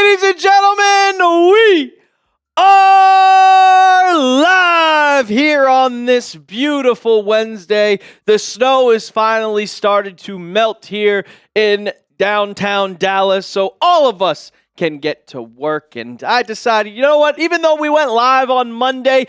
Ladies and gentlemen, we are live here on this beautiful Wednesday. The snow has finally started to melt here in downtown Dallas, so all of us can get to work. And I decided, you know what? Even though we went live on Monday,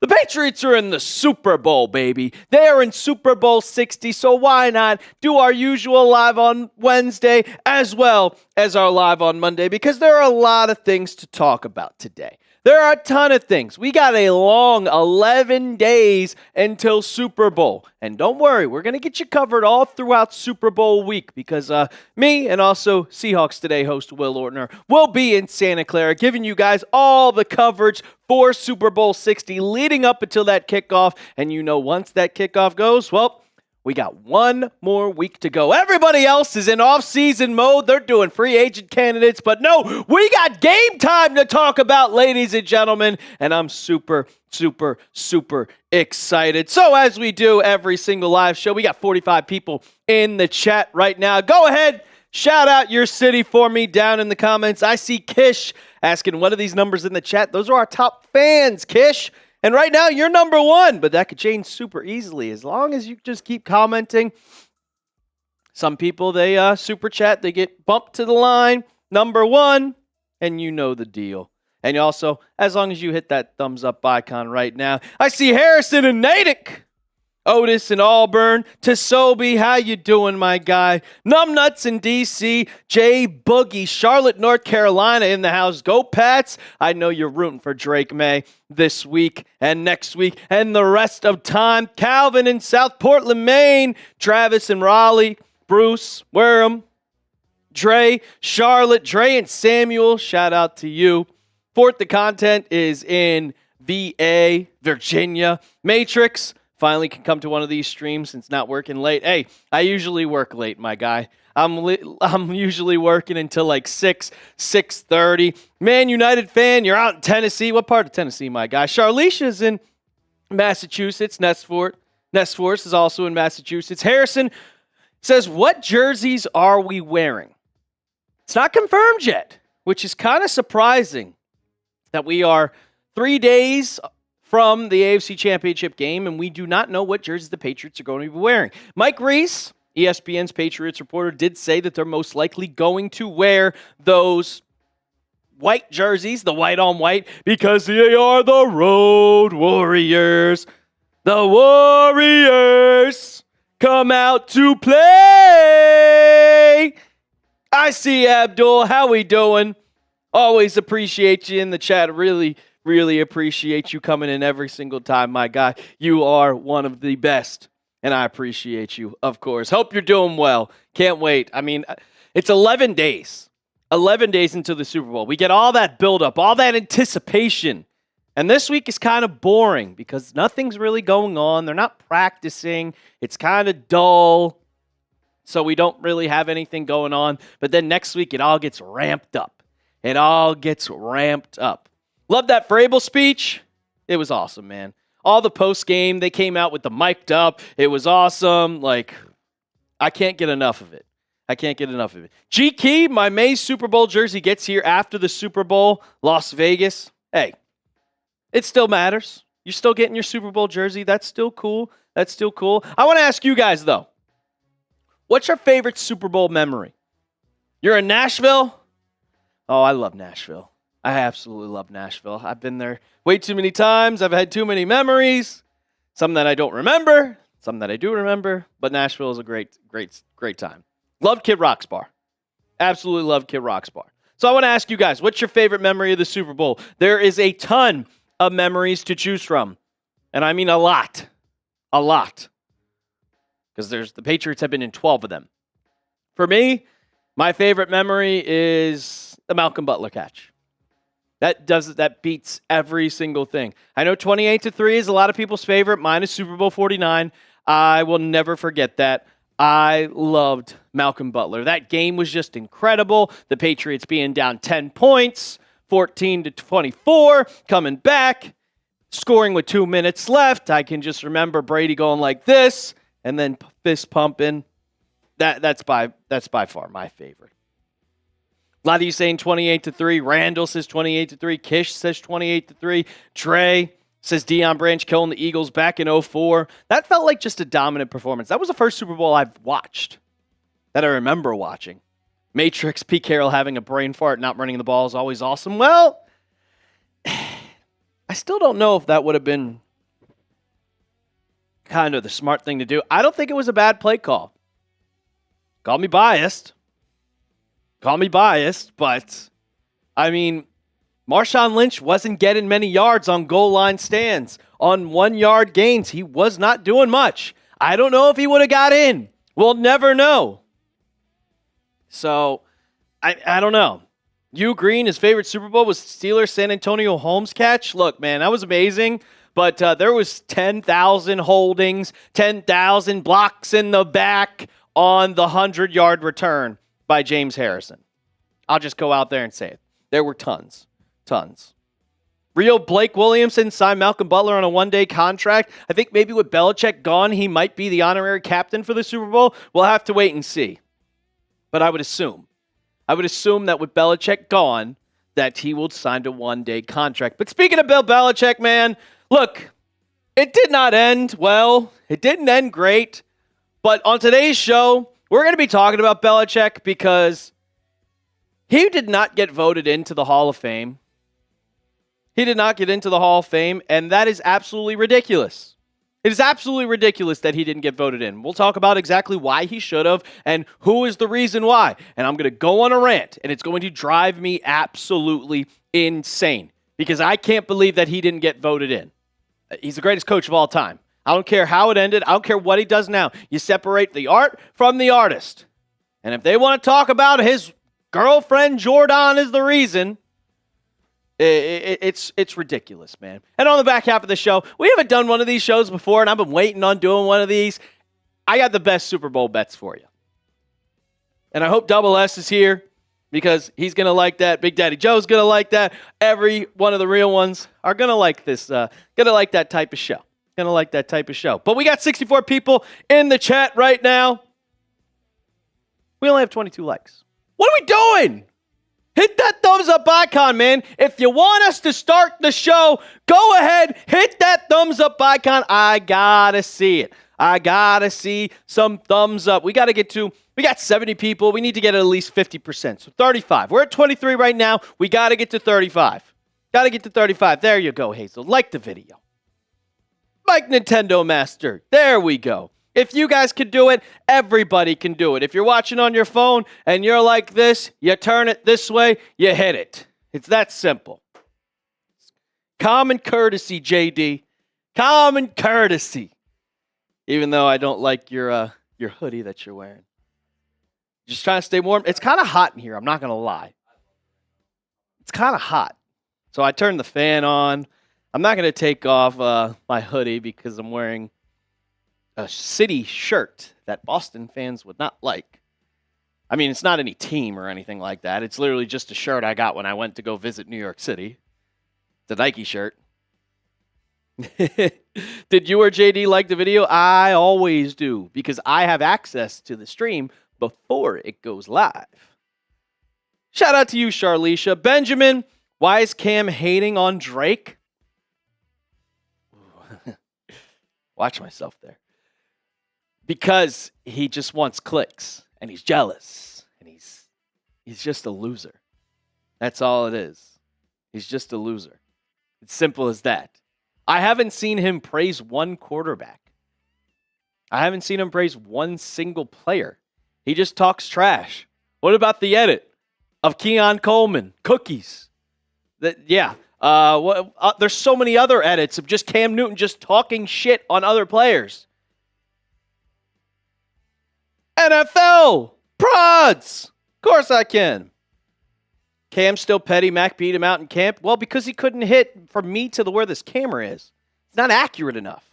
the Patriots are in the Super Bowl, baby. They are in Super Bowl 60, so why not do our usual live on Wednesday as well as our live on Monday? Because there are a lot of things to talk about today. There are a ton of things. We got a long 11 days until Super Bowl. And don't worry, we're going to get you covered all throughout Super Bowl week because me and also Seahawks Today host Will Ortner will be in Santa Clara giving you guys all the coverage for Super Bowl 60 leading up until that kickoff. And you know, once that kickoff goes, well, we got one more week to go. Everybody else is in off-season mode. They're doing free agent candidates. But no, we got game time to talk about, ladies and gentlemen. And I'm super, super, super excited. So as we do every single live show, we got 45 people in the chat right now. Go ahead, shout out your city for me down in the comments. I see Kish asking, what are these numbers in the chat? Those are our top fans, Kish. And right now, you're number one, but that could change super easily as long as you just keep commenting. Some people, they super chat, they get bumped to the line, number one, and you know the deal. And also, as long as you hit that thumbs up icon right now. I see Harrison and Natick, Otis and Auburn, Tasobi, how you doing, my guy? Numbnuts in D.C., Jay Boogie, Charlotte, North Carolina in the house. Go Pats. I know you're rooting for Drake Maye this week and next week and the rest of time. Calvin in South Portland, Maine. Travis in Raleigh. Bruce, Wareham. Dre, Charlotte. Dre and Samuel, shout out to you. Fourth, the content is in VA, Virginia. Matrix. Finally can come to one of these streams since not working late. Hey, I usually work late, my guy. I'm usually working until like 6:30. Man United fan, you're out in Tennessee. What part of Tennessee, my guy? Charlicia's in Massachusetts. Nestfort is also in Massachusetts. Harrison says, what jerseys are we wearing? It's not confirmed yet, which is kind of surprising that we are 3 days from the AFC Championship game, and we do not know what jerseys the Patriots are going to be wearing. Mike Reese, ESPN's Patriots reporter, did say that they're most likely going to wear those white jerseys, the white on white, because they are the Road Warriors. The Warriors come out to play. I see Abdul. How we doing? Always appreciate you in the chat. Really appreciate you coming in every single time, my guy. You are one of the best, and I appreciate you, of course. Hope you're doing well. Can't wait. I mean, it's 11 days. 11 days into the Super Bowl. We get all that buildup, all that anticipation. And this week is kind of boring because nothing's really going on. They're not practicing. It's kind of dull. So we don't really have anything going on. But then next week, it all gets ramped up. It all gets ramped up. Love that Vrabel speech. It was awesome, man. All the post-game, they came out with the mic'd up. It was awesome. Like, I can't get enough of it. G Key, my Maye Super Bowl jersey gets here after the Super Bowl, Las Vegas. Hey, it still matters. You're still getting your Super Bowl jersey. That's still cool. I want to ask you guys, though. What's your favorite Super Bowl memory? You're in Nashville? Oh, I love Nashville. I absolutely love Nashville. I've been there way too many times. I've had too many memories. Some that I don't remember, some that I do remember. But Nashville is a great time. Love Kid Rock's bar. Absolutely love Kid Rock's bar. So I want to ask you guys, what's your favorite memory of the Super Bowl? There is a ton of memories to choose from. And I mean a lot. A lot. Because the Patriots have been in 12 of them. For me, my favorite memory is the Malcolm Butler catch. That beats every single thing. I know 28-3 is a lot of people's favorite. Mine is Super Bowl 49. I will never forget that. I loved Malcolm Butler. That game was just incredible. The Patriots being down 10 points, 14-24, coming back, scoring with 2 minutes left. I can just remember Brady going like this and then fist pumping. That's by far my favorite. A lot of you saying 28-3. Randall says 28-3. Kish says 28-3. Trey says Deion Branch killing the Eagles back in 2004. That felt like just a dominant performance. That was the first Super Bowl I've watched that I remember watching. Matrix, Pete Carroll having a brain fart, not running the ball is always awesome. Well, I still don't know if that would have been kind of the smart thing to do. I don't think it was a bad play call. Call me biased, but I mean, Marshawn Lynch wasn't getting many yards on goal line stands. On 1-yard gains, he was not doing much. I don't know if he would have got in. We'll never know. So, I don't know. Hugh Green, his favorite Super Bowl was Steelers San Antonio Holmes catch. Look, man, that was amazing. But there was 10,000 holdings, 10,000 blocks in the back on the 100-yard return by James Harrison. I'll just go out there and say it. There were tons. Real Blake Williamson signed Malcolm Butler on a one-day contract. I think maybe with Belichick gone, he might be the honorary captain for the Super Bowl. We'll have to wait and see. But I would assume that with Belichick gone, that he will sign a one-day contract. But speaking of Bill Belichick, man, look, it did not end well. It didn't end great. But on today's show, we're going to be talking about Belichick because he did not get voted into the Hall of Fame. He did not get into the Hall of Fame, and that is absolutely ridiculous. It is absolutely ridiculous that he didn't get voted in. We'll talk about exactly why he should have and who is the reason why. And I'm going to go on a rant, and it's going to drive me absolutely insane because I can't believe that he didn't get voted in. He's the greatest coach of all time. I don't care how it ended. I don't care what he does now. You separate the art from the artist. And if they want to talk about his girlfriend Jordan is the reason, it's ridiculous, man. And on the back half of the show, we haven't done one of these shows before, and I've been waiting on doing one of these. I got the best Super Bowl bets for you. And I hope Double S is here because he's going to like that. Big Daddy Joe's going to like that. Every one of the real ones are going to like this, going to like that type of show. Going to like that type of show. But we got 64 people in the chat right now. We only have 22 likes. What are we doing? Hit that thumbs up icon, man. If you want us to start the show, go ahead, hit that thumbs up icon. I gotta see it. I gotta see some thumbs up. We got 70 people. We need to get at least 50%. So 35. We're at 23 right now. We got to get to 35. Got to get to 35. There you go, Hazel. Like the video. Mike Nintendo Master. There we go. If you guys can do it, everybody can do it. If you're watching on your phone and you're like this, you turn it this way, you hit it. It's that simple. Common courtesy, JD. Common courtesy. Even though I don't like your hoodie that you're wearing. Just trying to stay warm. It's kind of hot in here, I'm not going to lie. It's kind of hot. So I turned the fan on. I'm not going to take off my hoodie because I'm wearing a city shirt that Boston fans would not like. I mean, it's not any team or anything like that. It's literally just a shirt I got when I went to go visit New York City. It's a Nike shirt. Did you or JD like the video? I always do because I have access to the stream before it goes live. Shout out to you, Charlicia. Benjamin, why is Cam hating on Drake? Watch myself there. Because he just wants clicks, and he's jealous, and he's just a loser. That's all it is. He's just a loser. It's simple as that. I haven't seen him praise one quarterback. I haven't seen him praise one single player. He just talks trash. What about the edit of Keon Coleman? Cookies. There's so many other edits of just Cam Newton just talking shit on other players. NFL prods. Of course I can. Cam still petty. Mac beat him out in camp. Well, because he couldn't hit from me to where this camera is. It's not accurate enough.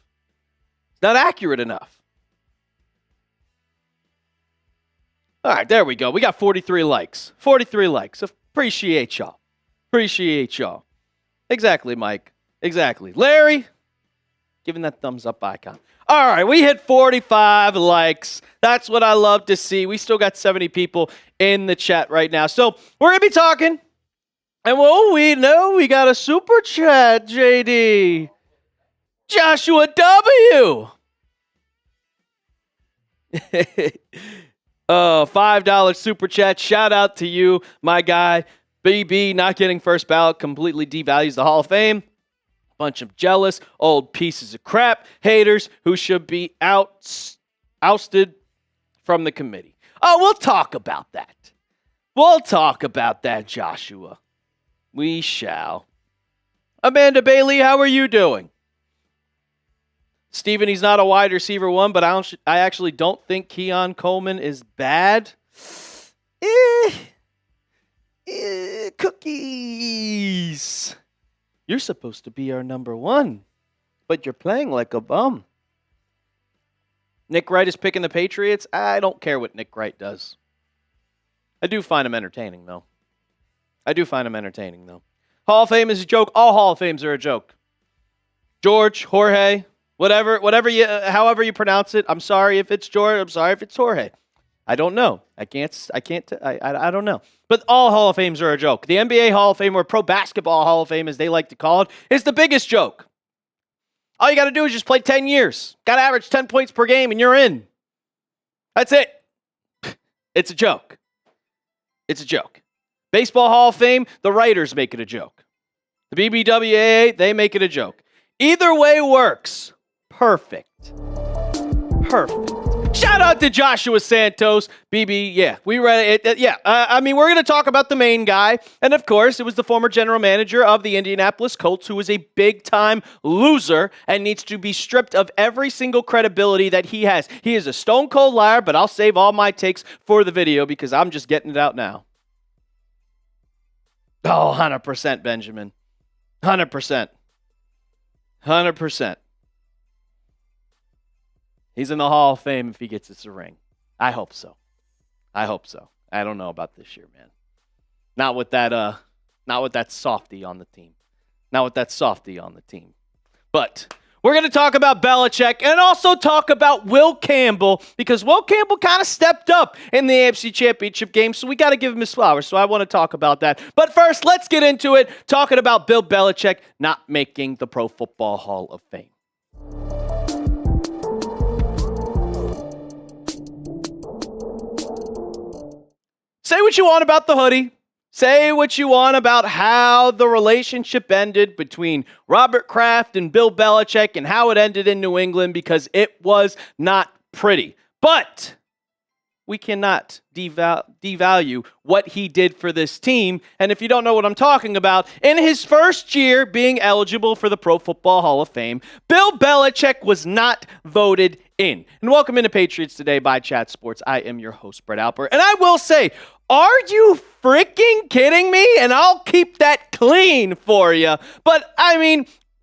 All right, there we go. We got 43 likes. 43 likes. Appreciate y'all. Exactly, Mike. Exactly. Larry, Giving that thumbs up icon. All right, we hit 45 likes. That's what I love to see. We still got 70 people in the chat right now. So we're going to be talking. And we know we got a super chat, JD. Joshua W. $5 super chat. Shout out to you, my guy. BB not getting first ballot completely devalues the Hall of Fame. Bunch of jealous old pieces of crap haters who should be ousted from the committee. Oh, we'll talk about that. We'll talk about that, Joshua. We shall. Amanda Bailey, how are you doing? Steven, he's not a wide receiver one, but I actually don't think Keon Coleman is bad. Cookies. You're supposed to be our number one, but you're playing like a bum. Nick Wright is picking the Patriots. I don't care what Nick Wright does. I do find him entertaining, though. Hall of Fame is a joke. All Hall of Fames are a joke. George, Jorge, however you pronounce it. I'm sorry if it's George. I'm sorry if it's Jorge. I don't know. I don't know. But all Hall of Fames are a joke. The NBA Hall of Fame, or Pro Basketball Hall of Fame, as they like to call it, is the biggest joke. All you got to do is just play 10 years. Got to average 10 points per game, and you're in. That's it. It's a joke. Baseball Hall of Fame, the writers make it a joke. The BBWAA, they make it a joke. Either way works. Perfect. Shout out to Joshua Santos. BB, yeah, we read it. We're going to talk about the main guy. And of course, it was the former general manager of the Indianapolis Colts, who is a big-time loser and needs to be stripped of every single credibility that he has. He is a stone-cold liar, but I'll save all my takes for the video because I'm just getting it out now. Oh, 100%, Benjamin. 100%. He's in the Hall of Fame if he gets us a ring. I hope so. I don't know about this year, man. Not with that softy on the team. But we're going to talk about Belichick and also talk about Will Campbell because Will Campbell kind of stepped up in the AFC Championship game, so we got to give him his flowers. So I want to talk about that. But first, let's get into it, talking about Bill Belichick not making the Pro Football Hall of Fame. Say what you want about the hoodie. Say what you want about how the relationship ended between Robert Kraft and Bill Belichick and how it ended in New England because it was not pretty. But we cannot devalue what he did for this team. And if you don't know what I'm talking about, in his first year being eligible for the Pro Football Hall of Fame, Bill Belichick was not voted in. And welcome into Patriots Today by Chat Sports. I am your host, Brett Alper. And I will say, are you freaking kidding me? And I'll keep that clean for you. But,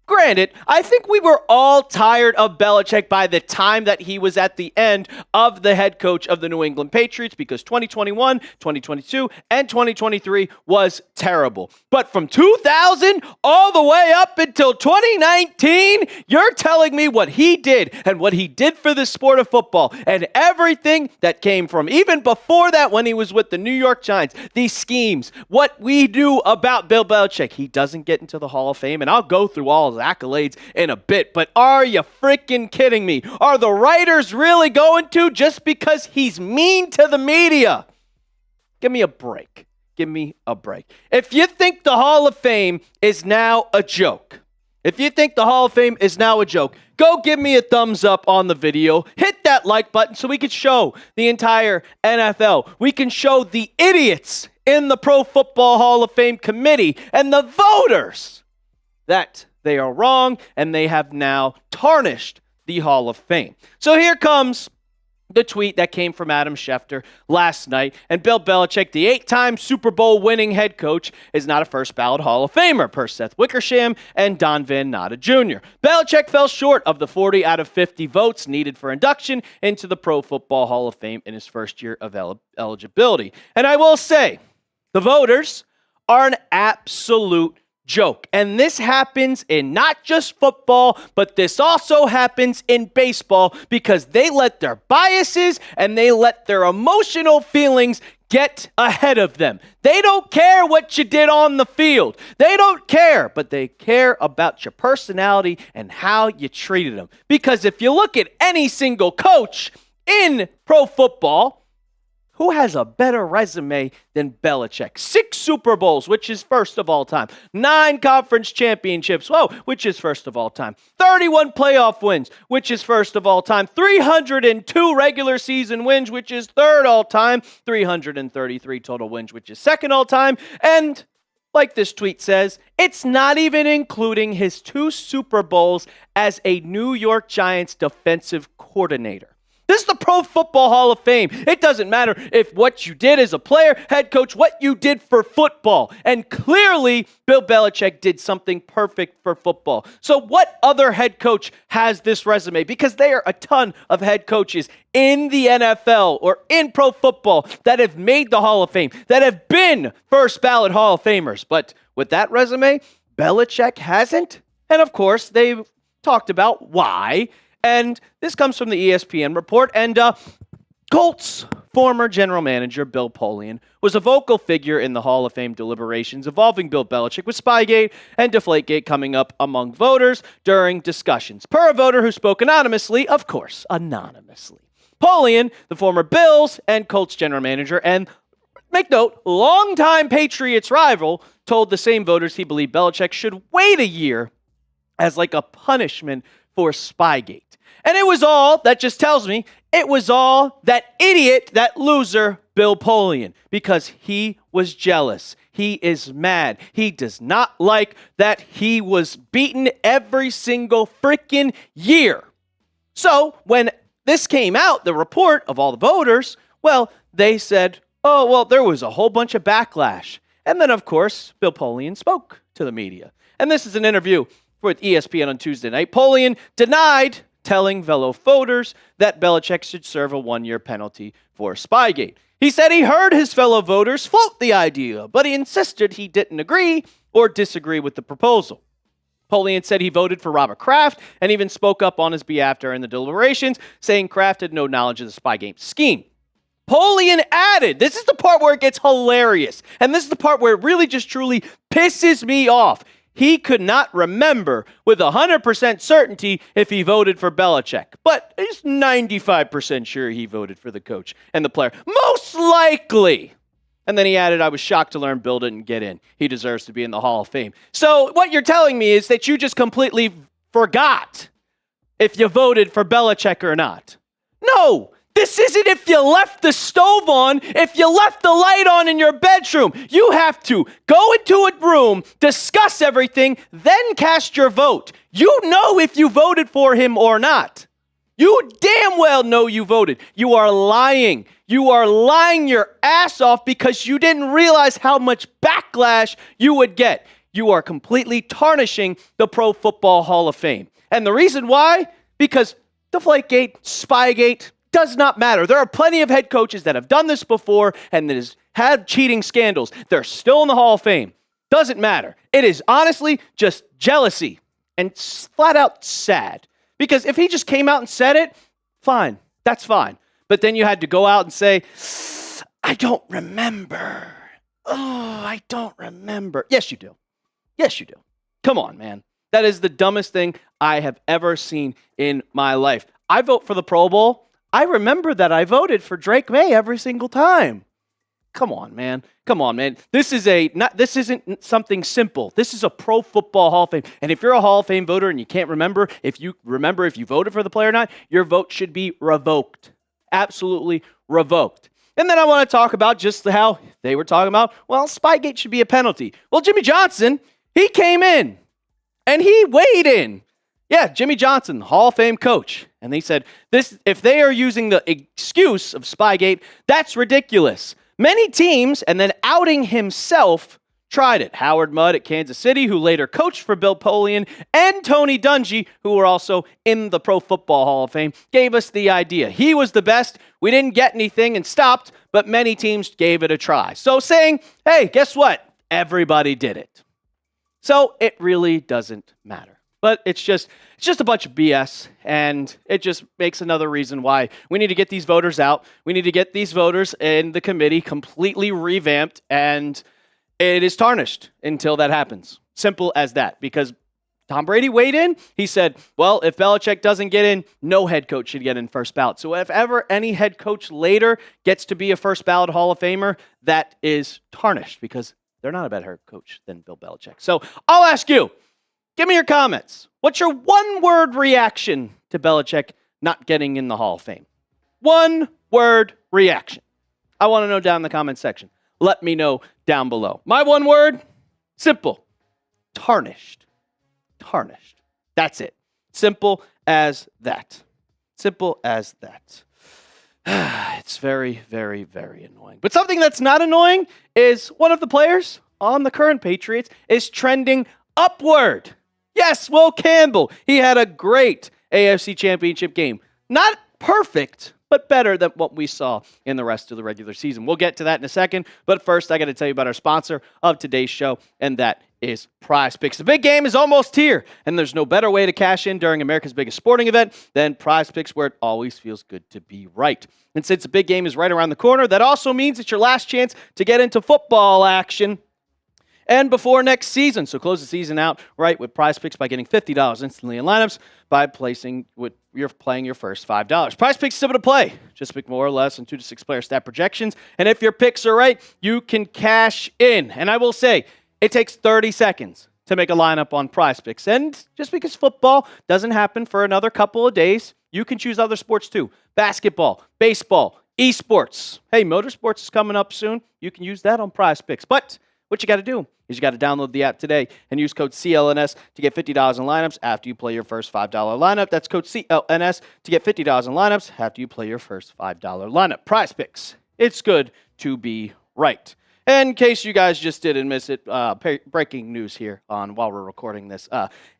granted, I think we were all tired of Belichick by the time that he was at the end of the head coach of the New England Patriots because 2021, 2022, and 2023 was terrible. But from 2000 all the way up until 2019, you're telling me what he did and what he did for the sport of football and everything that came from even before that when he was with the New York Giants, these schemes, what we do about Bill Belichick. He doesn't get into the Hall of Fame, and I'll go through all of accolades in a bit, but are you freaking kidding me? Are the writers really going to just because he's mean to the media? Give me a break. If you think the Hall of Fame is now a joke, go give me a thumbs up on the video. Hit that like button so we can show the entire NFL. We can show the idiots in the Pro Football Hall of Fame committee and the voters that they are wrong, and they have now tarnished the Hall of Fame. So here comes the tweet that came from Adam Schefter last night, and Bill Belichick, the 8-time Super Bowl winning head coach, is not a first-ballot Hall of Famer, per Seth Wickersham and Don Van Natta Jr. Belichick fell short of the 40 out of 50 votes needed for induction into the Pro Football Hall of Fame in his first year of eligibility. And I will say, the voters are an absolute joke. And this happens in not just football, but this also happens in baseball because they let their biases and they let their emotional feelings get ahead of them. They don't care what you did on the field. They don't care, but they care about your personality and how you treated them. Because if you look at any single coach in pro football, who has a better resume than Belichick? 6 Super Bowls, which is first of all time. 9 conference championships, which is first of all time. 31 playoff wins, which is first of all time. 302 regular season wins, which is third all time. 333 total wins, which is second all time. And like this tweet says, it's not even including his 2 Super Bowls as a New York Giants defensive coordinator. This is the Pro Football Hall of Fame. It doesn't matter if what you did as a player, head coach, what you did for football. And clearly, Bill Belichick did something perfect for football. So what other head coach has this resume? Because there are a ton of head coaches in the NFL or in pro football that have made the Hall of Fame, that have been first ballot Hall of Famers. But with that resume, Belichick hasn't. And of course, they've talked about why. And this comes from the ESPN report. And Colts former general manager Bill Polian was a vocal figure in the Hall of Fame deliberations involving Bill Belichick, with Spygate and Deflategate coming up among voters during discussions. Per a voter who spoke anonymously, of course, anonymously. Polian, the former Bills and Colts general manager, and make note, longtime Patriots rival, told the same voters he believed Belichick should wait a year as like a punishment for Spygate. And it was all, that just tells me, it was all that idiot, that loser, Bill Polian, because he was jealous. He is mad. He does not like that he was beaten every single freaking year. So when this came out, the report of all the voters, well, they said, oh, well, there was a whole bunch of backlash. And then, of course, Bill Polian spoke to the media. And this is an interview with ESPN on Tuesday night. Polian denied telling fellow voters that Belichick should serve a 1-year penalty for Spygate. He said he heard his fellow voters float the idea, but he insisted he didn't agree or disagree with the proposal. Polian said he voted for Robert Kraft and even spoke up on his behalf during the deliberations, saying Kraft had no knowledge of the Spygate scheme. Polian added, this is the part where it gets hilarious, and this is the part where it really just truly pisses me off. He could not remember with 100% certainty if he voted for Belichick, but he's 95% sure he voted for the coach and the player. Most likely. And then he added, I was shocked to learn Bill didn't get in. He deserves to be in the Hall of Fame. So what you're telling me is that you just completely forgot if you voted for Belichick or not. No. This isn't if you left the stove on, if you left the light on in your bedroom. You have to go into a room, discuss everything, then cast your vote. You know if you voted for him or not. You damn well know you voted. You are lying. You are lying your ass off because you didn't realize how much backlash you would get. You are completely tarnishing the Pro Football Hall of Fame. And the reason why? Because Deflategate, Spygate, does not matter. There are plenty of head coaches that have done this before and that has had cheating scandals. They're still in the Hall of Fame. Doesn't matter. It is honestly just jealousy and flat out sad. Because if he just came out and said it, fine. That's fine. But then you had to go out and say, I don't remember. Oh, I don't remember. Yes, you do. Yes, you do. Come on, man. That is the dumbest thing I have ever seen in my life. I vote for the Pro Bowl. I remember that I voted for Drake Maye every single time. Come on, man. Come on, man. This isn't something simple. This is a Pro Football Hall of Fame. And if you're a Hall of Fame voter and you can't remember if you voted for the player or not, your vote should be revoked. Absolutely revoked. And then I want to talk about just how they were talking about, well, Spygate should be a penalty. Well, Jimmy Johnson, he came in and he weighed in. Yeah, Jimmy Johnson, Hall of Fame coach. And they said, if they are using the excuse of Spygate, that's ridiculous. Many teams, and then outing himself, tried it. Howard Mudd at Kansas City, who later coached for Bill Polian, and Tony Dungy, who were also in the Pro Football Hall of Fame, gave us the idea. He was the best. We didn't get anything and stopped, but many teams gave it a try. So saying, hey, guess what? Everybody did it. So it really doesn't matter. But it's just a bunch of BS, and it just makes another reason why we need to get these voters out. We need to get these voters in the committee completely revamped, and it is tarnished until that happens. Simple as that, because Tom Brady weighed in. He said, well, if Belichick doesn't get in, no head coach should get in first ballot. So if ever any head coach later gets to be a first ballot Hall of Famer, that is tarnished because they're not a better coach than Bill Belichick. So I'll ask you, give me your comments. What's your one-word reaction to Belichick not getting in the Hall of Fame? One-word reaction. I want to know down in the comment section. Let me know down below. My one word, simple, tarnished. Tarnished. That's it. Simple as that. Simple as that. It's very, very, very annoying. But something that's not annoying is one of the players on the current Patriots is trending upward. Yes, Will Campbell. He had a great AFC Championship game. Not perfect, but better than what we saw in the rest of the regular season. We'll get to that in a second, but first I got to tell you about our sponsor of today's show, and that is Prize Picks. The big game is almost here, and there's no better way to cash in during America's biggest sporting event than Prize Picks, where it always feels good to be right. And since the big game is right around the corner, that also means it's your last chance to get into football action and before next season. So close the season out right with Prize Picks by getting $50 instantly in lineups by playing your first $5. Prize Picks is simple to play. Just pick more or less and 2 to 6 player stat projections. And if your picks are right, you can cash in. And I will say, it takes 30 seconds to make a lineup on Prize Picks. And just because football doesn't happen for another couple of days, you can choose other sports too. Basketball, baseball, esports. Hey, motorsports is coming up soon. You can use that on Prize Picks. But what you got to do is you got to download the app today and use code CLNS to get $50 in lineups after you play your first $5 lineup. That's code CLNS to get $50 in lineups after you play your first $5 lineup. Prize Picks. It's good to be right. And in case you guys just didn't miss it, breaking news here on while we're recording this.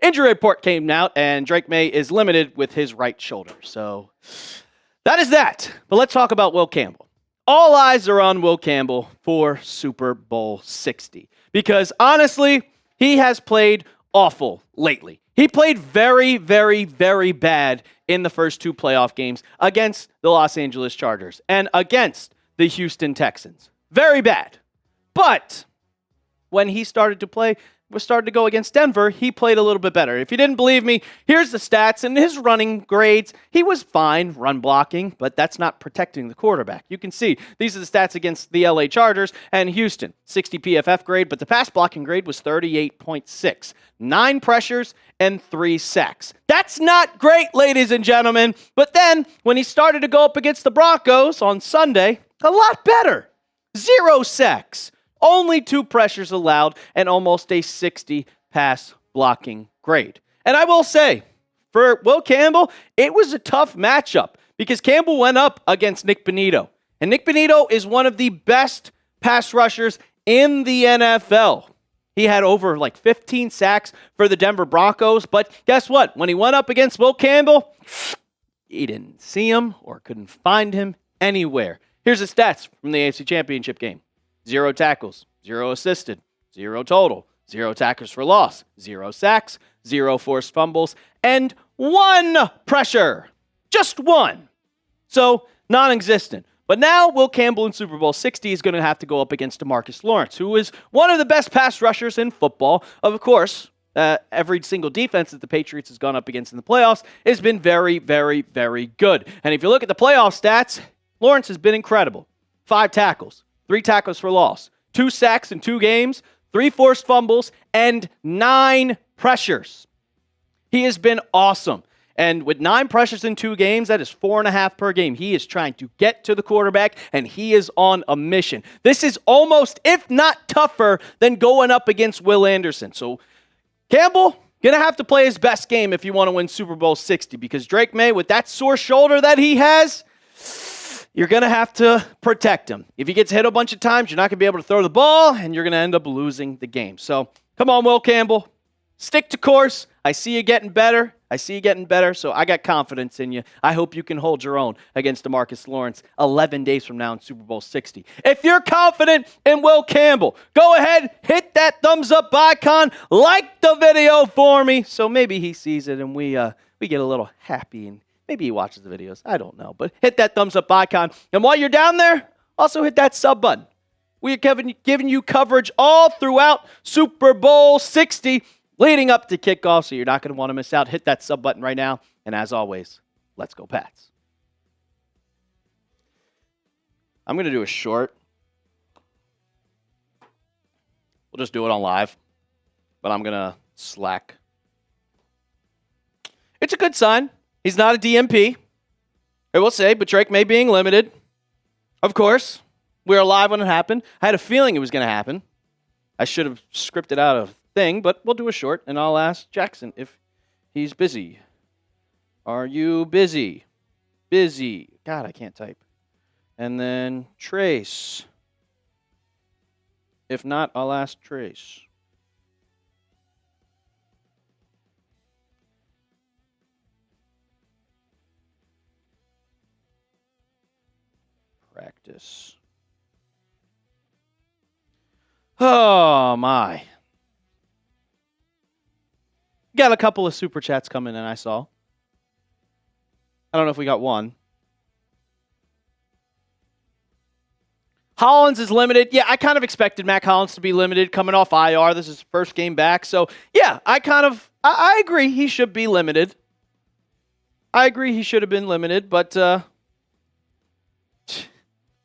Injury report came out, and Drake Maye is limited with his right shoulder. So that is that. But let's talk about Will Campbell. All eyes are on Will Campbell for Super Bowl 60 because, honestly, he has played awful lately. He played very, very, very bad in the first 2 playoff games against the Los Angeles Chargers and against the Houston Texans. Very bad. But when he started to go against Denver, he played a little bit better. If you didn't believe me, here's the stats. And his running grades, he was fine run blocking, but that's not protecting the quarterback. You can see these are the stats against the LA Chargers and Houston. 60 PFF grade, but the pass blocking grade was 38.6. 9 pressures and 3 sacks. That's not great, ladies and gentlemen. But then when he started to go up against the Broncos on Sunday, a lot better. 0 sacks. Only 2 pressures allowed and almost a 60 pass blocking grade. And I will say, for Will Campbell, it was a tough matchup because Campbell went up against Nick Bonitto. And Nick Bonitto is one of the best pass rushers in the NFL. He had over 15 sacks for the Denver Broncos. But guess what? When he went up against Will Campbell, he didn't see him or couldn't find him anywhere. Here's the stats from the AFC Championship game. 0 tackles, 0 assisted, 0 total, 0 tackles for loss, 0 sacks, 0 forced fumbles, and 1 pressure. Just 1. So, non-existent. But now, Will Campbell in Super Bowl 60 is going to have to go up against DeMarcus Lawrence, who is one of the best pass rushers in football. Of course, every single defense that the Patriots has gone up against in the playoffs has been very, very, very good. And if you look at the playoff stats, Lawrence has been incredible. 5 tackles. 3 tackles for loss, 2 sacks in 2 games, 3 forced fumbles, and 9 pressures. He has been awesome. And with 9 pressures in 2 games, that is 4.5 per game. He is trying to get to the quarterback, and he is on a mission. This is almost, if not tougher, than going up against Will Anderson. So Campbell, going to have to play his best game if you want to win Super Bowl 60, because Drake Maye, with that sore shoulder that he has, you're going to have to protect him. If he gets hit a bunch of times, you're not going to be able to throw the ball, and you're going to end up losing the game. So, come on, Will Campbell. Stick to course. I see you getting better. I see you getting better, so I got confidence in you. I hope you can hold your own against DeMarcus Lawrence 11 days from now in Super Bowl 60. If you're confident in Will Campbell, go ahead, hit that thumbs up icon, like the video for me, so maybe he sees it and we get a little happy and maybe he watches the videos. I don't know, but hit that thumbs up icon. And while you're down there, also hit that sub button. We are giving you coverage all throughout Super Bowl 60 leading up to kickoff, so you're not going to want to miss out. Hit that sub button right now. And as always, let's go Pats. I'm going to do a short. We'll just do it on live, but I'm going to slack. It's a good sign. He's not a DMP, I will say, but Drake Maye being limited. Of course, we were live when it happened. I had a feeling it was going to happen. I should have scripted out a thing, but we'll do a short, and I'll ask Jackson if he's busy. Are you busy? Busy. God, I can't type. And then Trace. If not, I'll ask Trace. Practice. Oh, my. Got a couple of super chats coming in, I saw. I don't know if we got one. Hollins is limited. Yeah, I kind of expected Mac Hollins to be limited coming off IR. This is his first game back. So, yeah, I agree he should be limited. I agree he should have been limited, but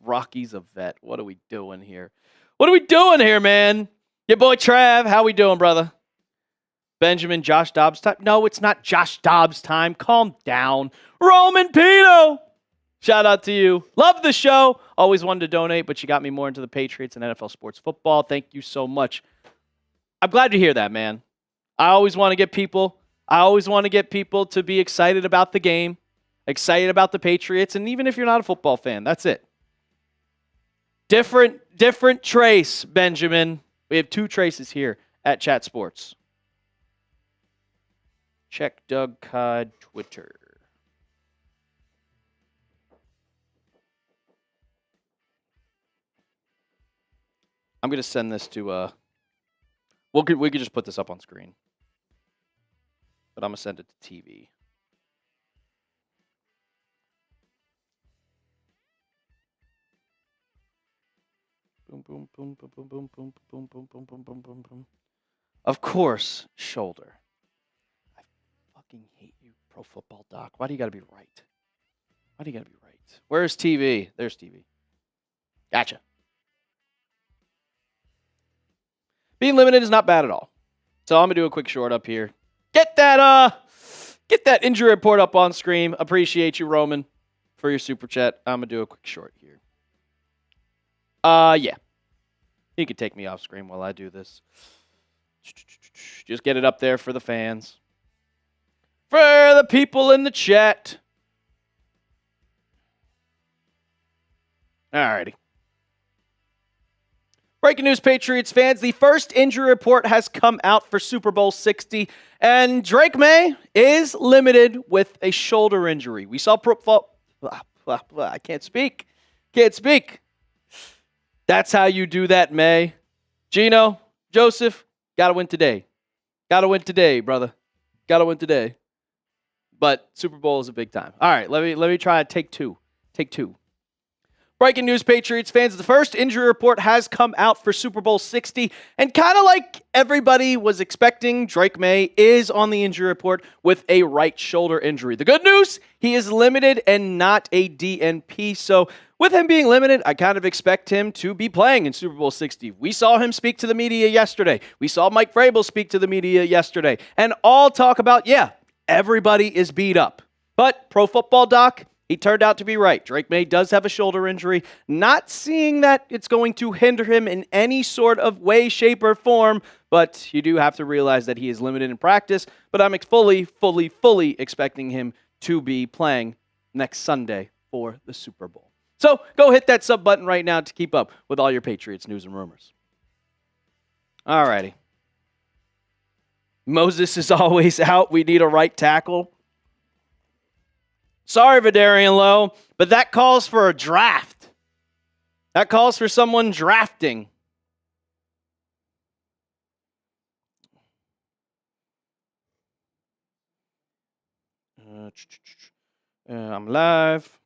Rocky's a vet. What are we doing here? What are we doing here, man? Your boy Trav, how we doing, brother? Benjamin, Josh Dobbs time. No, it's not Josh Dobbs time. Calm down. Roman Pino. Shout out to you. Love the show. Always wanted to donate, but you got me more into the Patriots and NFL sports football. Thank you so much. I'm glad to hear that, man. I always want to get people to be excited about the game, excited about the Patriots, and even if you're not a football fan, that's it. Different Trace, Benjamin. We have two Traces here at Chat Sports. Check Doug Cod Twitter. I'm going to send this to, we could just put this up on screen. But I'm going to send it to TV. Boom, boom, boom, boom, boom, boom, boom, boom, boom, boom, boom, boom, boom, boom. Of course, shoulder. I fucking hate you, Pro Football Doc. Why do you got to be right? Why do you got to be right? Where's TV? There's TV. Gotcha. Being limited is not bad at all. So I'm going to do a quick short up here. Get that injury report up on screen. Appreciate you, Roman, for your super chat. I'm going to do a quick short here. Yeah. You can take me off screen while I do this. Just get it up there for the fans. For the people in the chat. Alrighty. Breaking news, Patriots fans. The first injury report has come out for Super Bowl 60, and Drake Maye is limited with a shoulder injury. We saw I can't speak. That's how you do that, Maye. Gino, Joseph, got to win today. Got to win today, brother. Got to win today. But Super Bowl is a big time. All right, let me try take two. Take two. Breaking news, Patriots fans. The first injury report has come out for Super Bowl 60. And kind of like everybody was expecting, Drake Maye is on the injury report with a right shoulder injury. The good news, he is limited and not a DNP. So with him being limited, I kind of expect him to be playing in Super Bowl 60. We saw him speak to the media yesterday. We saw Mike Vrabel speak to the media yesterday. And all talk about, yeah, everybody is beat up. But Pro Football Doc, he turned out to be right. Drake Maye does have a shoulder injury. Not seeing that it's going to hinder him in any sort of way, shape, or form, but you do have to realize that he is limited in practice. But I'm fully expecting him to be playing next Sunday for the Super Bowl. So go hit that sub button right now to keep up with all your Patriots news and rumors. All righty. Moses is always out. We need a right tackle. Sorry, Vidarian Lowe, but that calls for a draft. That calls for someone drafting. I'm live.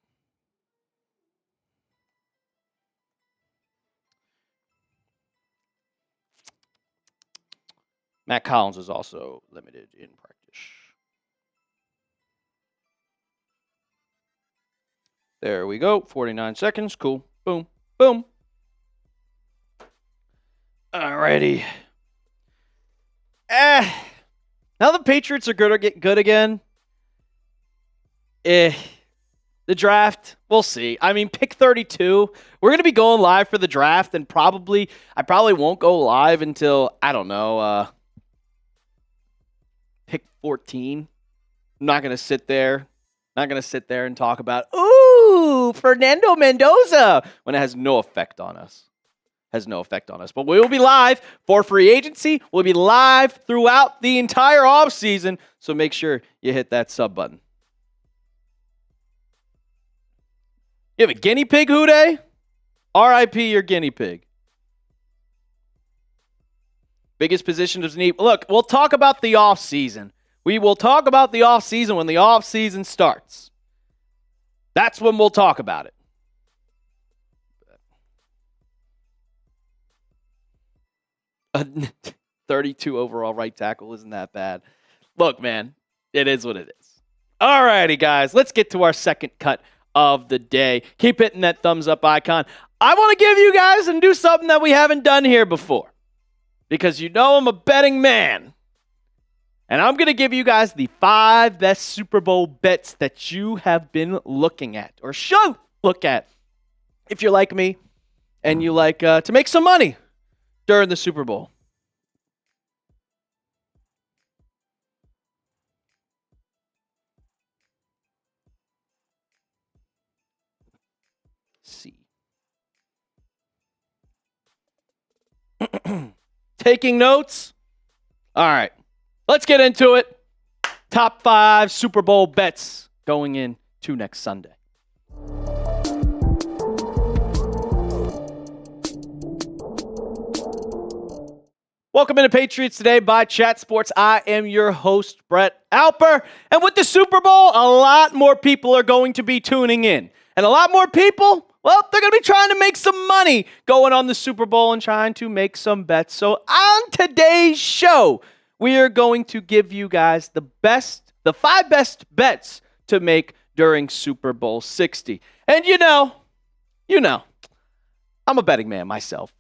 Matt Collins is also limited in practice. There we go. 49 seconds. Cool. Boom. Boom. Alrighty. Now the Patriots are going to get good again. The draft, we'll see. I mean, pick 32. We're going to be going live for the draft, and I probably won't go live until, I don't know, pick 14. I'm not going to sit there. And talk about, ooh, Fernando Mendoza, when it has no effect on us. But we will be live for free agency. We'll be live throughout the entire offseason, so make sure you hit that sub button. You have a guinea pig, Hude? R.I.P. your guinea pig. Biggest position of need. Look, we'll talk about the offseason. We will talk about the offseason when the offseason starts. That's when we'll talk about it. 32 overall right tackle isn't that bad. Look, man, it is what it is. All righty, guys, let's get to our second cut of the day. Keep hitting that thumbs up icon. I want to give you guys and do something that we haven't done here before, because you know I'm a betting man. And I'm going to give you guys the 5 best Super Bowl bets that you have been looking at, or should look at, if you're like me and you like to make some money during the Super Bowl. See. Taking notes? All right. Let's get into it. Top 5 Super Bowl bets going into next Sunday. Welcome into Patriots Today by Chat Sports. I am your host, Brett Alper. And with the Super Bowl, a lot more people are going to be tuning in. And a lot more people, well, they're going to be trying to make some money going on the Super Bowl and trying to make some bets. So on today's show, we are going to give you guys the 5 best bets to make during Super Bowl 60. And you know, I'm a betting man myself.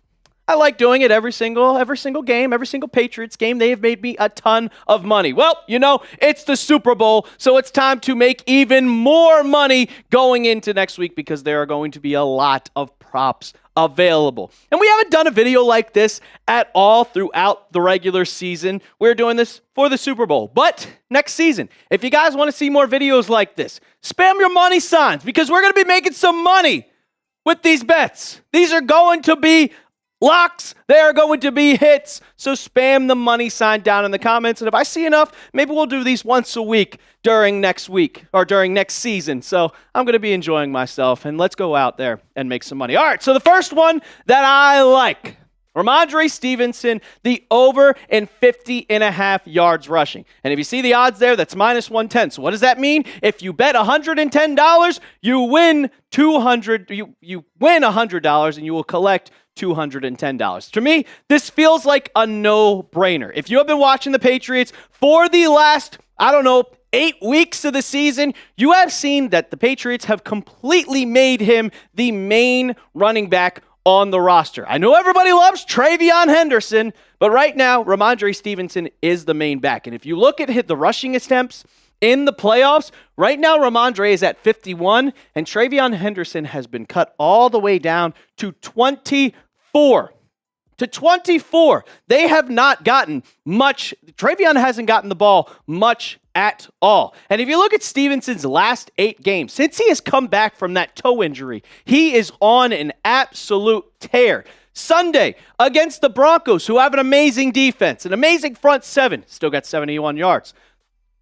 I like doing it every single game, every single Patriots game. They have made me a ton of money. Well, it's the Super Bowl, so it's time to make even more money going into next week, because there are going to be a lot of props available. And we haven't done a video like this at all throughout the regular season. We're doing this for the Super Bowl. But next season, if you guys want to see more videos like this, spam your money signs, because we're going to be making some money with these bets. These are going to be locks. They are going to be hits. So spam the money sign down in the comments. And if I see enough, maybe we'll do these once a week during next week or during next season. So I'm going to be enjoying myself, and let's go out there and make some money. All right. So the first one that I like, Rhamondre Stevenson, the over in 50.5 yards rushing. And if you see the odds there, that's minus 110. So what does that mean? If you bet $110, you win $200. You win $100, and you will collect $210. To me, this feels like a no-brainer. If you have been watching the Patriots for the last, 8 weeks of the season, you have seen that the Patriots have completely made him the main running back on the roster. I know everybody loves Travion Henderson, but right now, Rhamondre Stevenson is the main back. And if you look at the rushing attempts in the playoffs, right now Rhamondre is at 51, and Travion Henderson has been cut all the way down to 24. They have not gotten much. Travion hasn't gotten the ball much at all. And if you look at Stevenson's last 8 games, since he has come back from that toe injury, he is on an absolute tear. Sunday against the Broncos, who have an amazing defense, an amazing front seven, still got 71 yards.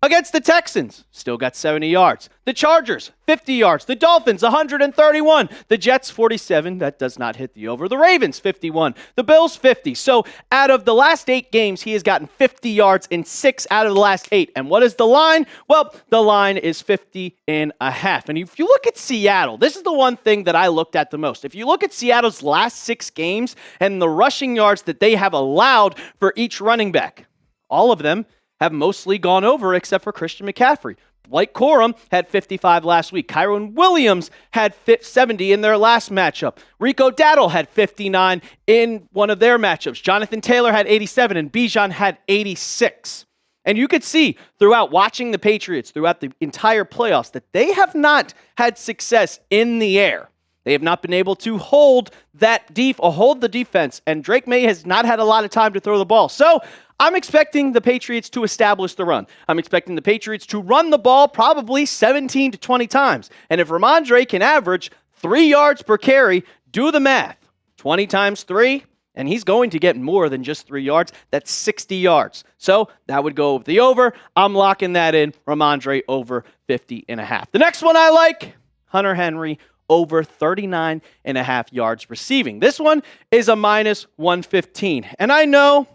Against the Texans, still got 70 yards. The Chargers, 50 yards. The Dolphins, 131. The Jets, 47. That does not hit the over. The Ravens, 51. The Bills, 50. So out of the last 8 games, he has gotten 50 yards in 6 out of the last 8. And what is the line? Well, the line is 50.5. And if you look at Seattle, this is the one thing that I looked at the most. If you look at Seattle's last 6 games and the rushing yards that they have allowed for each running back, all of them have mostly gone over except for Christian McCaffrey. Blake Corum had 55 last week. Kyron Williams had 70 in their last matchup. Rico Dowdle had 59 in one of their matchups. Jonathan Taylor had 87 and Bijan had 86. And you could see throughout watching the Patriots throughout the entire playoffs that they have not had success in the air. They have not been able to hold the defense, and Drake Maye has not had a lot of time to throw the ball. So I'm expecting the Patriots to establish the run. I'm expecting the Patriots to run the ball probably 17 to 20 times. And if Rhamondre can average 3 yards per carry, do the math. 20 times 3, and he's going to get more than just 3 yards. That's 60 yards. So that would go over the over. I'm locking that in. Rhamondre over 50.5. The next one I like, Hunter Henry over 39.5 yards receiving. This one is a minus 115. And I know,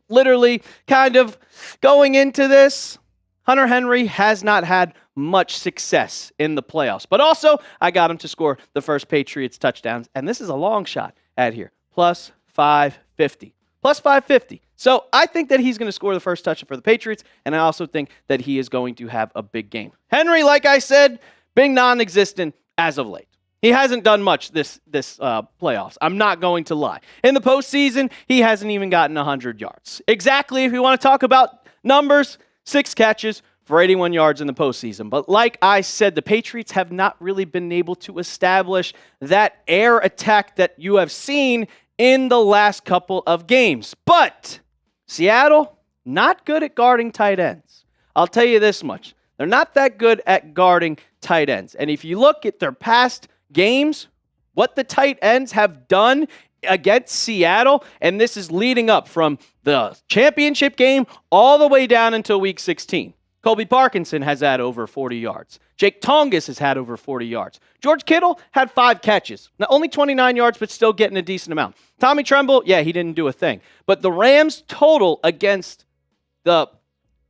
literally kind of going into this, Hunter Henry has not had much success in the playoffs. But also, I got him to score the first Patriots touchdowns. And this is a long shot at here. Plus 550. Plus 550. So I think that he's going to score the first touchdown for the Patriots. And I also think that he is going to have a big game. Henry, like I said, being non-existent as of late. He hasn't done much this playoffs. I'm not going to lie. In the postseason, he hasn't even gotten 100 yards. Exactly, if you want to talk about numbers, 6 catches for 81 yards in the postseason. But like I said, the Patriots have not really been able to establish that air attack that you have seen in the last couple of games. But Seattle, not good at guarding tight ends. I'll tell you this much. They're not that good at guarding tight ends. And if you look at their past games, what the tight ends have done against Seattle, and this is leading up from the championship game all the way down until week 16. Colby Parkinson has had over 40 yards. Jake Tongas has had over 40 yards. George Kittle had 5 catches. Now, only 29 yards, but still getting a decent amount. Tommy Tremble, yeah, he didn't do a thing. But the Rams total against the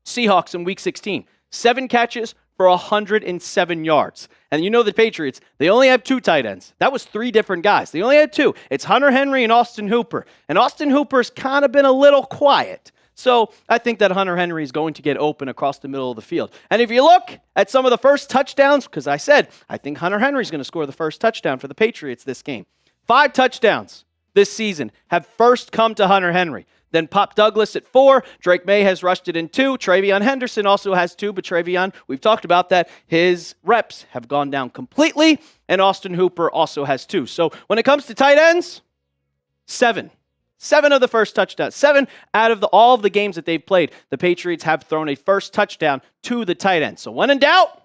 Seahawks in week 16, 7 catches for 107 yards. And you know the Patriots, they only have 2 tight ends. That was 3 different guys. They only had 2. It's Hunter Henry and Austin Hooper. And Austin Hooper's kind of been a little quiet. So I think that Hunter Henry is going to get open across the middle of the field. And if you look at some of the first touchdowns, because I said I think Hunter Henry is going to score the first touchdown for the Patriots this game. 5 touchdowns this season have first come to Hunter Henry. Then Pop Douglas at 4. Drake Maye has rushed it in 2. Travion Henderson also has 2, but Travion, we've talked about that. His reps have gone down completely, and Austin Hooper also has 2. So when it comes to tight ends, 7. 7 of the first touchdowns. 7 out of all of the games that they've played, the Patriots have thrown a first touchdown to the tight end. So when in doubt,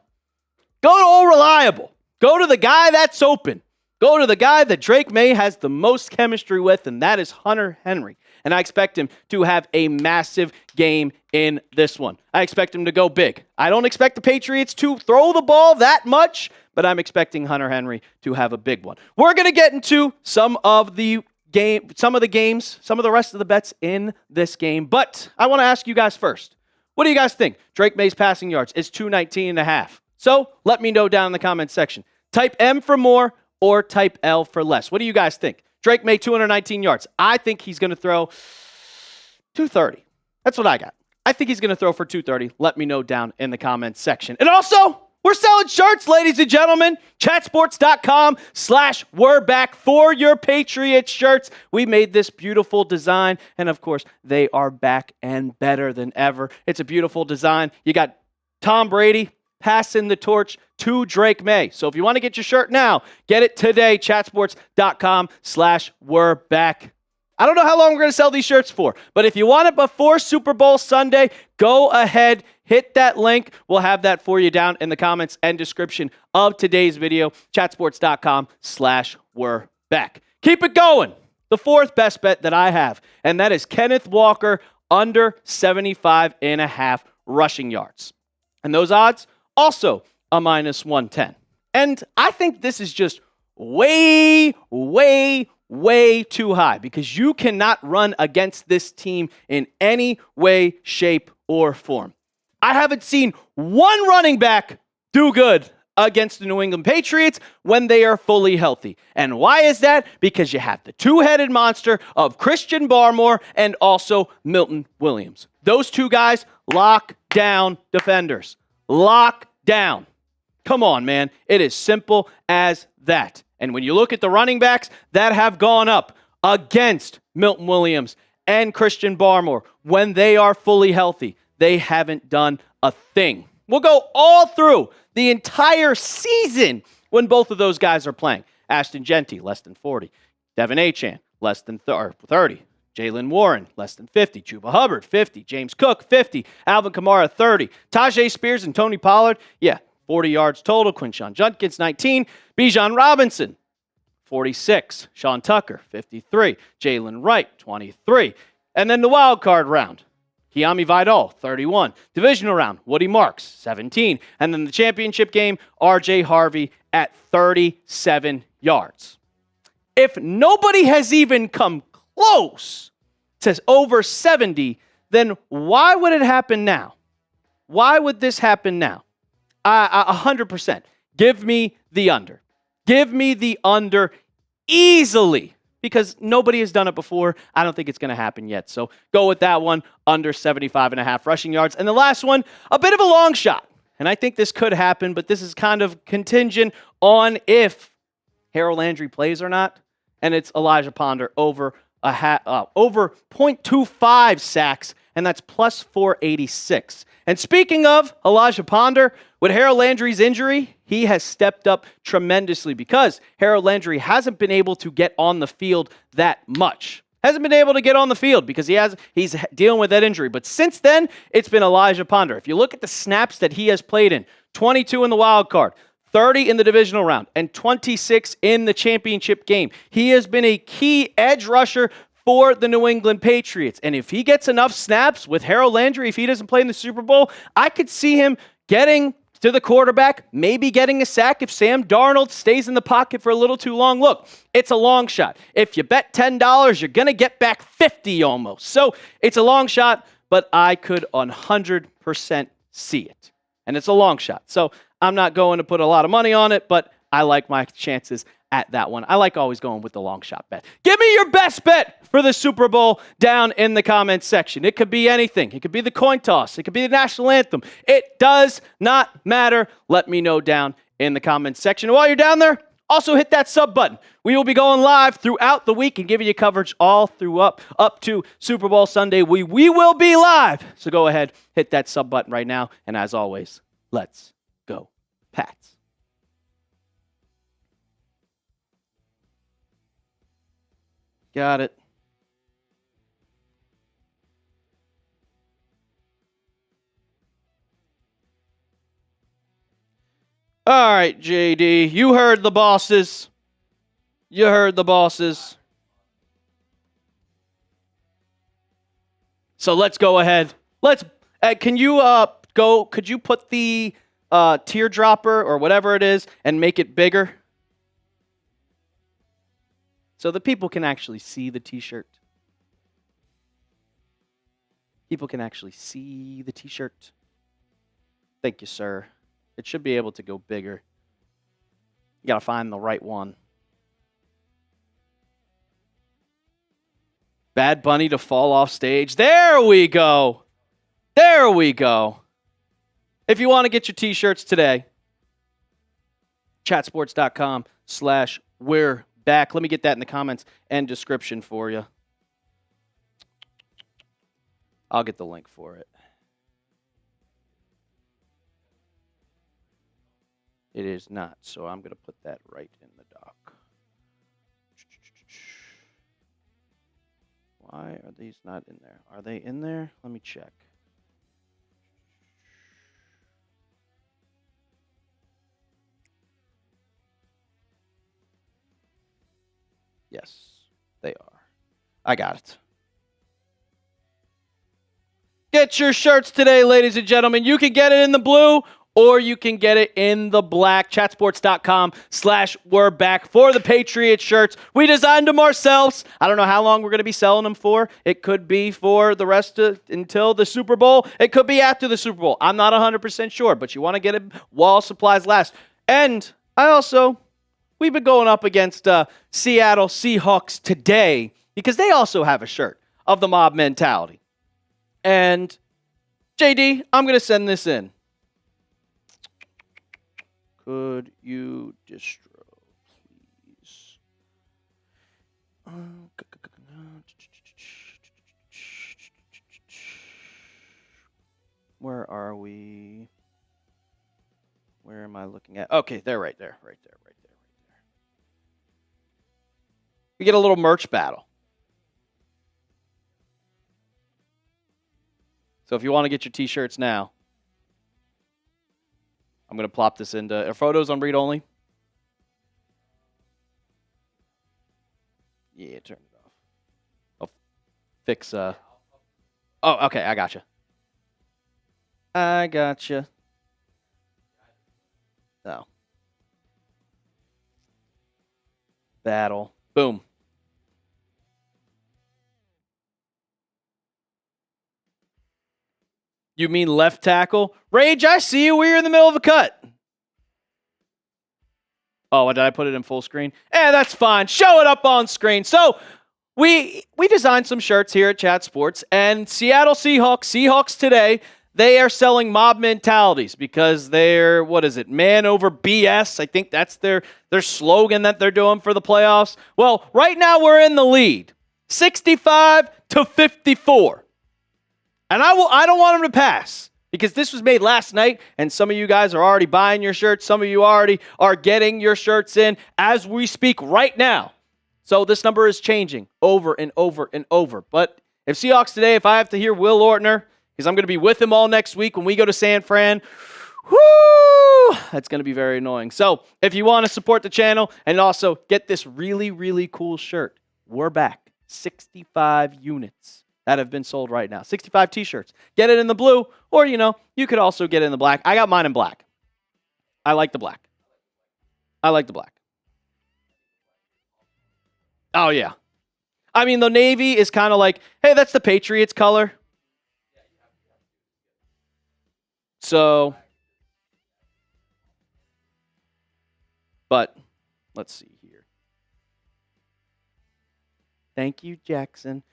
go to all reliable. Go to the guy that's open. Go to the guy that Drake Maye has the most chemistry with, and that is Hunter Henry. And I expect him to have a massive game in this one. I expect him to go big. I don't expect the Patriots to throw the ball that much, but I'm expecting Hunter Henry to have a big one. We're going to get into some of the rest of the bets in this game. But I want to ask you guys first. What do you guys think? Drake Maye's passing yards is 219.5. So let me know down in the comments section. Type M for more or type L for less. What do you guys think? Drake Maye, 219 yards. I think he's going to throw 230. That's what I got. I think he's going to throw for 230. Let me know down in the comments section. And also, we're selling shirts, ladies and gentlemen. Chatsports.com/we'reback for your Patriots shirts. We made this beautiful design. And of course, they are back and better than ever. It's a beautiful design. You got Tom Brady passing the torch to Drake Maye. So if you want to get your shirt now, get it today. Chatsports.com/we'reback. I don't know how long we're going to sell these shirts for, but if you want it before Super Bowl Sunday, go ahead, hit that link. We'll have that for you down in the comments and description of today's video. Chatsports.com/we'reback. Keep it going. the fourth best bet that I have, and that is Kenneth Walker under 75.5 rushing yards. And those odds, also a minus 110. And I think this is just way, way, way too high because you cannot run against this team in any way, shape, or form. I haven't seen one running back do good against the New England Patriots when they are fully healthy. And why is that? Because you have the two-headed monster of Christian Barmore and also Milton Williams. Those two guys lock down defenders. Lock down. Come on, man. It is simple as that. And when you look at the running backs that have gone up against Milton Williams and Christian Barmore, when they are fully healthy, they haven't done a thing. We'll go all through the entire season when both of those guys are playing. Ashton Genty, less than 40. Devin Achane, less than 30. Jaylen Warren, less than 50. Chuba Hubbard, 50. James Cook, 50. Alvin Kamara, 30. Tajay Spears and Tony Pollard, 40 yards total. Quinshon Judkins, 19. Bijan Robinson, 46. Sean Tucker, 53. Jalen Wright, 23. And then the wild card round. Kiami Vidal, 31. Divisional round, Woody Marks, 17. And then the championship game, R.J. Harvey at 37 yards. If nobody has even come close to over 70, then why would it happen now? Why would this happen now? 100%. Give me the under. Give me the under easily. Because nobody has done it before. I don't think it's going to happen yet. So go with that one, under 75.5 rushing yards. And the last one, a bit of a long shot. And I think this could happen, but this is kind of contingent on if Harold Landry plays or not. And it's Elijah Ponder over 0.25 sacks, and that's plus 486. And speaking of Elijah Ponder, with Harold Landry's injury, he has stepped up tremendously because Harold Landry hasn't been able to get on the field that much. Hasn't been able to get on the field because he's dealing with that injury. But since then, it's been Elijah Ponder. If you look at the snaps that he has played in, 22 in the wild card, 30 in the divisional round, and 26 in the championship game. He has been a key edge rusher for the New England Patriots. And if he gets enough snaps with Harold Landry, if he doesn't play in the Super Bowl, I could see him getting to the quarterback, maybe getting a sack if Sam Darnold stays in the pocket for a little too long. Look, it's a long shot. If you bet $10, you're going to get back 50 almost. So it's a long shot, but I could 100% see it. And it's a long shot. So I'm not going to put a lot of money on it, but I like my chances at that one. I like always going with the long shot bet. Give me your best bet for the Super Bowl down in the comments section. It could be anything. It could be the coin toss. It could be the national anthem. It does not matter. Let me know down in the comments section. While you're down there, also hit that sub button. We will be going live throughout the week and giving you coverage all through up to Super Bowl Sunday. We will be live. So go ahead, hit that sub button right now. And as always, let's go Pats. Got it. All right, JD, you heard the bosses. You heard the bosses. So let's go ahead. Can you could you put the teardropper or whatever it is and make it bigger? So the people can actually see the t-shirt. People can actually see the t-shirt. Thank you, sir. It should be able to go bigger. You got to find the right one. Bad Bunny to fall off stage. There we go. There we go. If you want to get your t-shirts today, chatsports.com/we're back. Let me get that in the comments and description for you. I'll get the link for it. It is not, so I'm going to put that right in the doc. Why are these not in there? Are they in there? Let me check. Yes, they are. I got it. Get your shirts today, ladies and gentlemen. You can get it in the blue or you can get it in the black. Chatsports.com/we're back for the Patriots shirts. We designed them ourselves. I don't know how long we're going to be selling them for. It could be for the rest of until the Super Bowl. It could be after the Super Bowl. I'm not 100% sure, but you want to get it while supplies last. And we've been going up against Seattle Seahawks today because they also have a shirt of the mob mentality. And JD, I'm going to send this in. Could you distro, please? Where are we? Where am I looking at? Okay, they're right there. We get a little merch battle. So if you want to get your t-shirts now, I'm going to plop this into photos on read only. Yeah, turn it off. I'll fix. Oh, okay, I gotcha. No. Battle. Boom. You mean left tackle? Rage, I see you. We're in the middle of a cut. Oh, did I put it in full screen? That's fine. Show it up on screen. So we designed some shirts here at Chat Sports, and Seattle Seahawks Today, they are selling mob mentalities because they're, man over BS. I think that's their slogan that they're doing for the playoffs. Well, right now we're in the lead, 65-54. And I don't want them to pass because this was made last night, and some of you guys are already buying your shirts. Some of you already are getting your shirts in as we speak right now. So this number is changing over and over and over. But if Seahawks Today, if I have to hear Will Ortner, because I'm going to be with him all next week when we go to San Fran, that's going to be very annoying. So if you want to support the channel and also get this really, really cool shirt, we're back. 65 units. That have been sold right now. 65 t-shirts. Get it in the blue, or, you could also get it in the black. I got mine in black. I like the black. Oh, yeah. I mean, the navy is kind of like, hey, that's the Patriots color. So, but let's see here. Thank you, Jackson.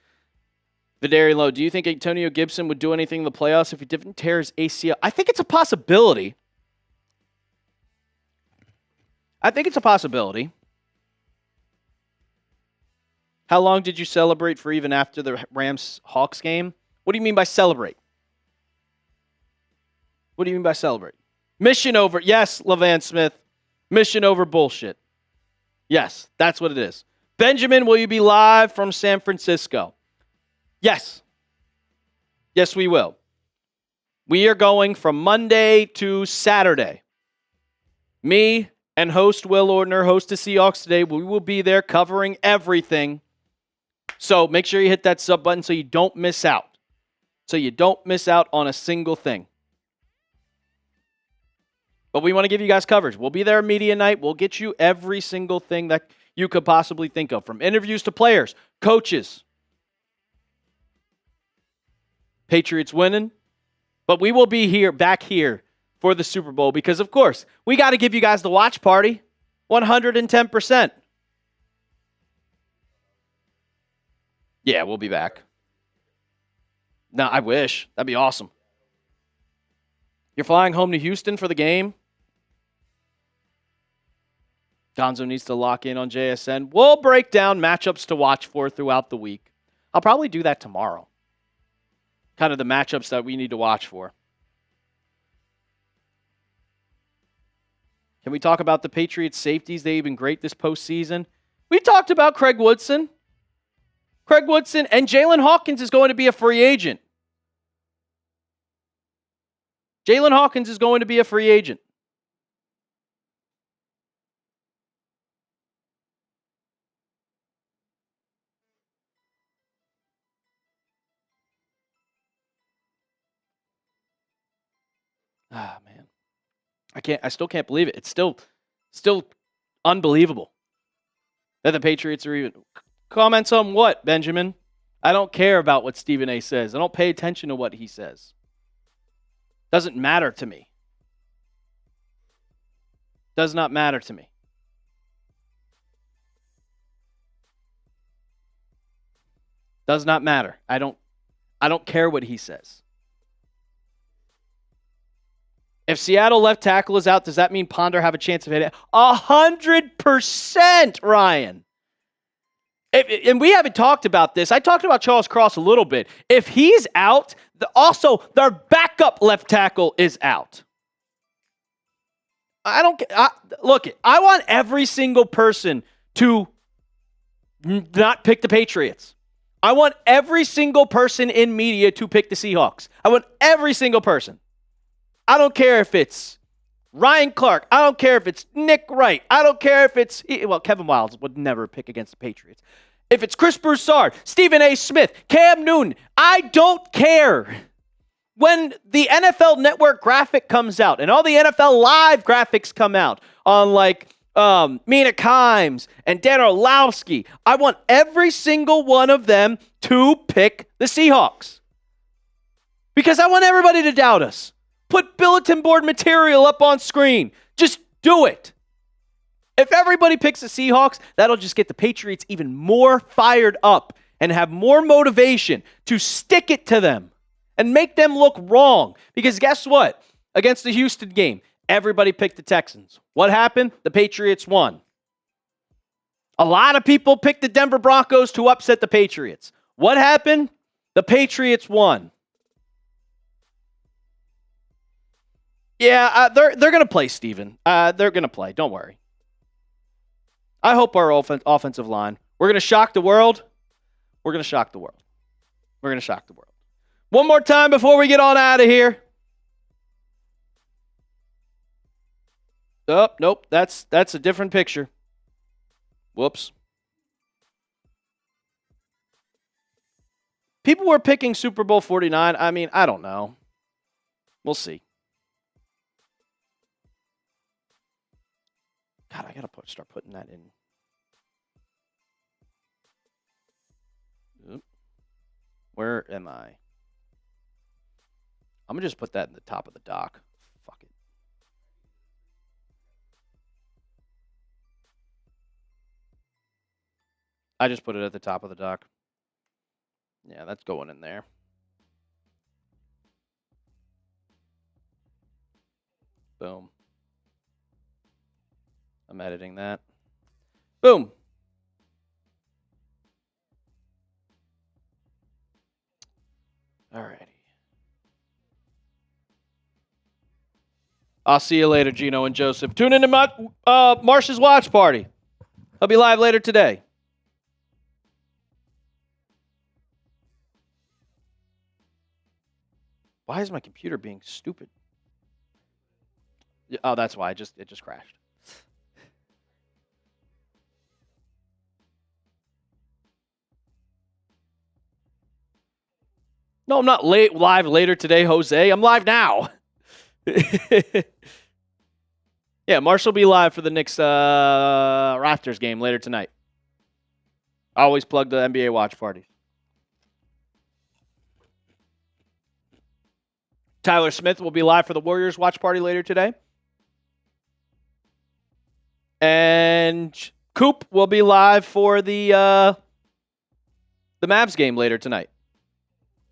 Vidarian Low, do you think Antonio Gibson would do anything in the playoffs if he didn't tear his ACL? I think it's a possibility. How long did you celebrate for even after the Rams-Hawks game? What do you mean by celebrate? Mission over. Yes, LeVan Smith. Mission over bullshit. Yes, that's what it is. Benjamin, will you be live from San Francisco? Yes. Yes, we will. We are going from Monday to Saturday. Me and host Will Ortner, host of Seahawks Today, we will be there covering everything. So make sure you hit that sub button so you don't miss out. On a single thing. But we want to give you guys coverage. We'll be there at media night. We'll get you every single thing that you could possibly think of, from interviews to players, coaches. Patriots winning, but we will be back here for the Super Bowl because, of course, we got to give you guys the watch party 110%. Yeah, we'll be back. No, I wish. That'd be awesome. You're flying home to Houston for the game? Gonzo needs to lock in on JSN. We'll break down matchups to watch for throughout the week. I'll probably do that tomorrow. Kind of the matchups that we need to watch for. Can we talk about the Patriots safeties? They've been great this postseason. We talked about Craig Woodson. And Jalen Hawkins is going to be a free agent. Ah, man. I still can't believe it. It's still unbelievable that the Patriots are even. Comments on what, Benjamin? I don't care about what Stephen A says. I don't pay attention to what he says. Doesn't matter to me. Does not matter to me. Does not matter. I don't care what he says. If Seattle left tackle is out, does that mean Ponder have a chance of hitting it? 100%, Ryan. And we haven't talked about this. I talked about Charles Cross a little bit. If he's out, also their backup left tackle is out. Look, I want every single person to not pick the Patriots. I want every single person in media to pick the Seahawks. I want every single person. I don't care if it's Ryan Clark. I don't care if it's Nick Wright. I don't care if it's, well, Kevin Wildes would never pick against the Patriots. If it's Chris Broussard, Stephen A. Smith, Cam Newton, I don't care. When the NFL Network graphic comes out and all the NFL Live graphics come out on like Mina Kimes and Dan Orlovsky, I want every single one of them to pick the Seahawks. Because I want everybody to doubt us. Put bulletin board material up on screen. Just do it. If everybody picks the Seahawks, that'll just get the Patriots even more fired up and have more motivation to stick it to them and make them look wrong. Because guess what? Against the Houston game, everybody picked the Texans. What happened? The Patriots won. A lot of people picked the Denver Broncos to upset the Patriots. What happened? The Patriots won. Yeah, they're going to play, Steven. They're going to play. Don't worry. I hope our offensive line. We're going to shock the world. We're going to shock the world. We're going to shock the world. One more time before we get on out of here. Oh, nope. That's a different picture. Whoops. People were picking Super Bowl 49. I mean, I don't know. We'll see. God, I got to start putting that in. Oop. Where am I? I'm going to just put that in the top of the doc. Fuck it. I just put it at the top of the doc. Yeah, that's going in there. Boom. I'm editing that. Boom. Alrighty. I'll see you later, Gino and Joseph. Tune into Marsh's watch party. I'll be live later today. Why is my computer being stupid? Oh, that's why. It just crashed. No, I'm not live later today, Jose. I'm live now. Yeah, Marshall will be live for the Knicks Raptors game later tonight. I always plug the NBA watch parties. Tyler Smith will be live for the Warriors watch party later today. And Coop will be live for the Mavs game later tonight.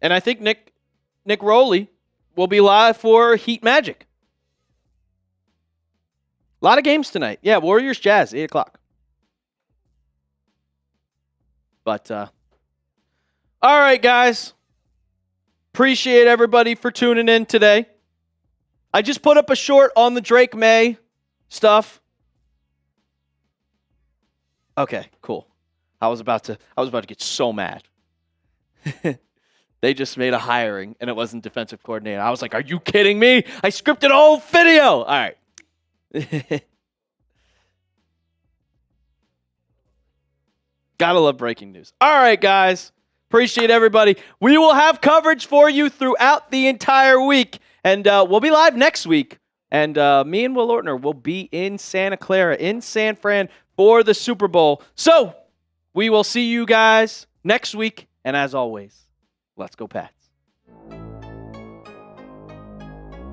And I think Nick Rowley will be live for Heat Magic. A lot of games tonight. Yeah, Warriors Jazz, 8 o'clock. But, all right, guys. Appreciate everybody for tuning in today. I just put up a short on the Drake Maye stuff. Okay, cool. I was about to get so mad. They just made a hiring, and it wasn't defensive coordinator. I was like, are you kidding me? I scripted a whole video. All right. Gotta love breaking news. All right, guys. Appreciate everybody. We will have coverage for you throughout the entire week. And we'll be live next week. And me and Will Ortner will be in Santa Clara, in San Fran for the Super Bowl. So we will see you guys next week. And as always, let's go Pats.